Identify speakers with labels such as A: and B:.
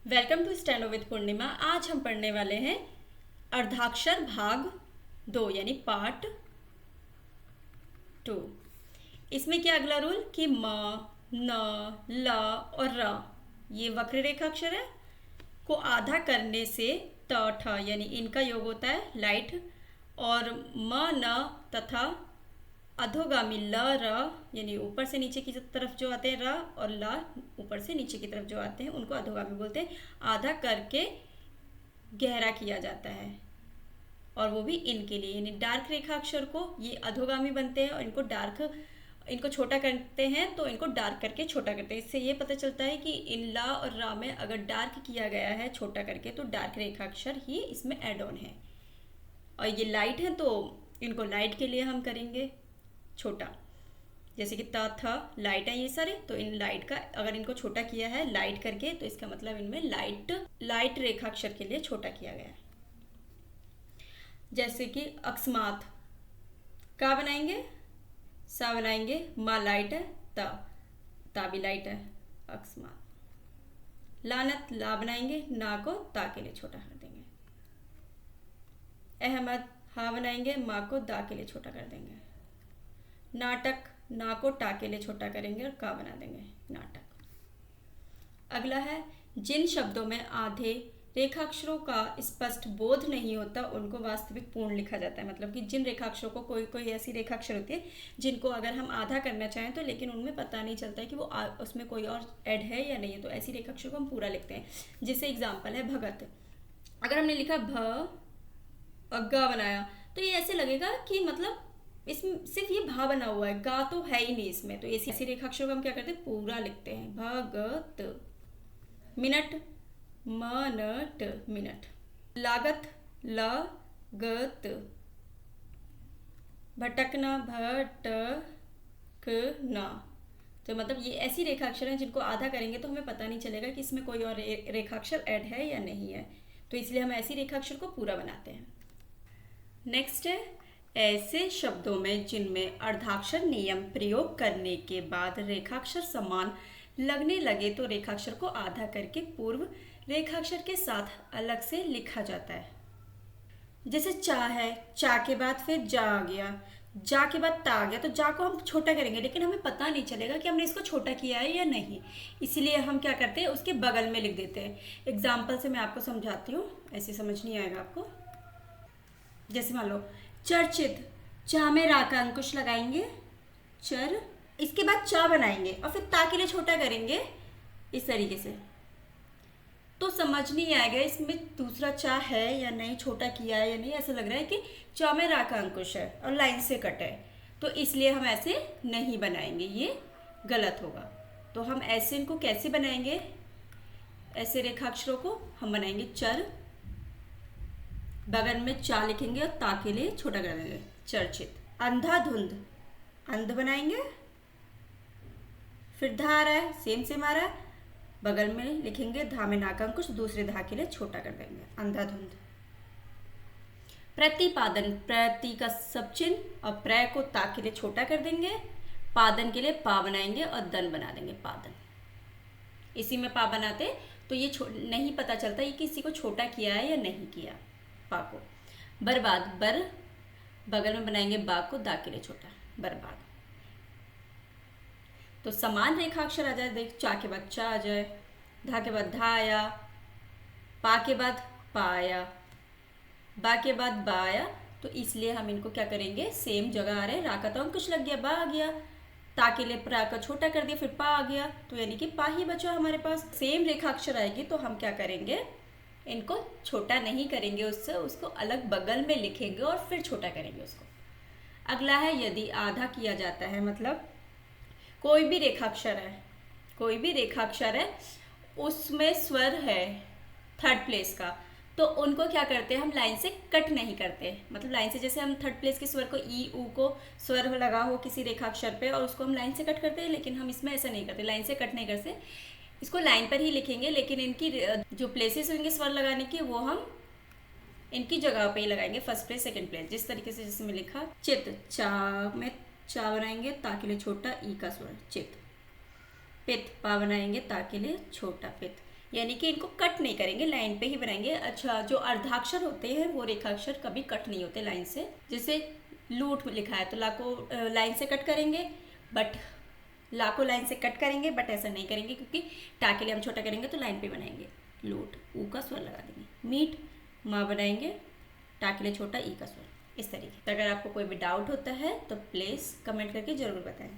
A: Welcome to steno with पूर्णिमा। आज हम पढ़ने वाले हैं अर्धाक्षर भाग 2 यानी पार्ट 2। इसमें क्या अगला रूल कि म, न, ल और र ये वक्र रेखाक्षर है को आधा करने से त ठ यानी इनका योग होता है लाइट, और म न तथा अधोगामी ल र यानी ऊपर से नीचे की तरफ जो आते हैं र और ला ऊपर से नीचे की तरफ जो आते हैं उनको अधोगामी बोलते हैं। आधा करके गहरा किया जाता है और वो भी इनके लिए, यानी डार्क रेखाक्षर को ये अधोगामी बनते हैं और इनको छोटा करते हैं तो इनको डार्क करके छोटा करते हैं। इससे ये पता चलता है कि इन ला और रा में अगर डार्क किया गया है छोटा करके तो डार्क रेखाक्षर ही इसमें एड ऑन है, और ये लाइट है तो इनको लाइट के लिए हम करेंगे छोटा। जैसे कि त थ लाइट है ये सारे, तो इन लाइट का अगर इनको छोटा किया है लाइट करके तो इसका मतलब इनमें लाइट रेखाक्षर के लिए छोटा किया गया है। जैसे कि अकस्मात का बनाएंगे, सा बनाएंगे, मा लाइट है, ता भी लाइट है, अकस्मात। लानत ला बनाएंगे, ना को ता के लिए छोटा कर देंगे। अहमद हा बनाएंगे, माँ को दा के लिए छोटा कर देंगे। नाटक ना को टा के लिए छोटा करेंगे और का बना देंगे नाटक। अगला है जिन शब्दों में आधे रेखाक्षरों का स्पष्ट बोध नहीं होता उनको वास्तविक पूर्ण लिखा जाता है। मतलब कि जिन रेखाक्षरों को कोई ऐसी रेखाक्षर होती है जिनको अगर हम आधा करना चाहें तो लेकिन उनमें पता नहीं चलता है कि वो उसमें कोई और ऐड है या नहीं है, तो ऐसी रेखाक्षर को हम पूरा लिखते हैं। जैसे एग्जाम्पल है भगत। अगर हमने लिखा भ और गा बनाया तो ये ऐसे लगेगा कि मतलब इसमें सिर्फ ये भा बना हुआ है, गा तो है ही नहीं इसमें, तो ऐसी रेखाक्षरों को हम क्या करते हैं पूरा लिखते हैं। भगत। मिनट मनट मिनट। लागत लगत। भटकना भटकना। तो मतलब ये ऐसी रेखाक्षर हैं जिनको आधा करेंगे तो हमें पता नहीं चलेगा कि इसमें कोई और रेखाक्षर ऐड है या नहीं है, तो इसलिए हम ऐसी रेखाक्षर को पूरा बनाते हैं। नेक्स्ट है ऐसे शब्दों में जिनमें अर्धाक्षर नियम प्रयोग करने के बाद रेखाक्षर समान लगने लगे तो रेखाक्षर को आधा करके पूर्व रेखाक्षर के साथ अलग से लिखा जाता है। जैसे चा है, चा के बाद फिर जा आ गया, जा के बाद ता आ गया, तो जा को हम छोटा करेंगे लेकिन हमें पता नहीं चलेगा कि हमने इसको छोटा किया है या नहीं, इसलिए हम क्या करते हैं उसके बगल में लिख देते हैं। एग्जाम्पल से मैं आपको समझाती हूँ, ऐसे समझ नहीं आएगा आपको। जैसे मान लो चर्चित, चा में रा का अंकुश लगाएंगे, चर, इसके बाद चा बनाएंगे और फिर ता के लिए छोटा करेंगे इस तरीके से, तो समझ नहीं आएगा इसमें दूसरा चा है या नहीं, छोटा किया है या नहीं। ऐसा लग रहा है कि चा में रा का अंकुश है और लाइन से कट है, तो इसलिए हम ऐसे नहीं बनाएंगे, ये गलत होगा। तो हम ऐसे इनको कैसे बनाएंगे, ऐसे रेखाक्षरों को हम बनाएंगे चर, बगल में चा लिखेंगे और ता के लिए छोटा कर देंगे चर्चित। अंधाधुंध, अंध बनाएंगे, फिर धा रहा है सेम आ रहा है, बगल में लिखेंगे धा में नाका अंकुश, दूसरे धा के लिए छोटा कर देंगे अंधाधुंध। प्रतिपादन, प्रति का सब चिन्ह और प्र को ता के लिए छोटा कर देंगे, पादन के लिए पा बनाएंगे और दन बना देंगे पादन। इसी में पा बनाते तो ये नहीं पता चलता ये किसी को छोटा किया है या नहीं किया। पा को। बर्बाद, बर बगल में बनाएंगे बा को दा के लिए छोटा, बर्बाद। तो समान रेखाक्षर आ जाए, देख चा के बाद चा आ जाए, धा के बाद धा आया, पा के बाद पा आया, बा के बाद बा आया, तो इसलिए हम इनको क्या करेंगे सेम जगह आ रहे हैं, रा का तो अंकुश लग गया, बा आ गया, ता के लिए प्रा का छोटा कर दिया, फिर पा आ गया, तो यानी कि पा ही बचा हमारे पास। सेम रेखाक्षर आएगी तो हम क्या करेंगे इनको छोटा नहीं करेंगे, उसको अलग बगल में लिखेंगे और फिर छोटा करेंगे उसको। अगला है यदि आधा किया जाता है, मतलब कोई भी रेखाक्षर है उसमें स्वर है थर्ड प्लेस का, तो उनको क्या करते हैं हम लाइन से कट नहीं करते। मतलब लाइन से जैसे हम थर्ड प्लेस के स्वर को ई ऊ को स्वर लगा हो किसी रेखाक्षर पे और उसको हम लाइन से कट करते हैं, लेकिन हम इसमें ऐसा नहीं करते, लाइन से कट नहीं करते, इसको लाइन पर ही लिखेंगे, लेकिन इनकी जो प्लेसेस होंगे स्वर लगाने की वो हम इनकी जगह पे ही लगाएंगे, फर्स्ट प्लेस सेकंड प्लेस। जिस तरीके से जिसमें लिखा चित, चा में चा बनाएंगे ता के लिए छोटा ई का स्वर चित। पित, पा बनाएंगे ता के लिए छोटा पित। यानी कि इनको कट नहीं करेंगे, लाइन पे ही बनाएंगे। अच्छा, जो अर्धाक्षर होते हैं वो रेखाक्षर कभी कट नहीं होते लाइन से। जैसे लूट लिखा है तो ला को लाइन से कट करेंगे, बट ला को लाइन से कट करेंगे, बट ऐसा नहीं करेंगे क्योंकि टा के लिए हम छोटा करेंगे तो लाइन पे बनाएंगे। लूट, ऊ का स्वर लगा देंगे। मीट, माँ बनाएंगे, टा के लिए छोटा, ई का स्वर। इस तरीके। तो अगर आपको कोई भी डाउट होता है तो प्लीज़ कमेंट करके ज़रूर बताएं।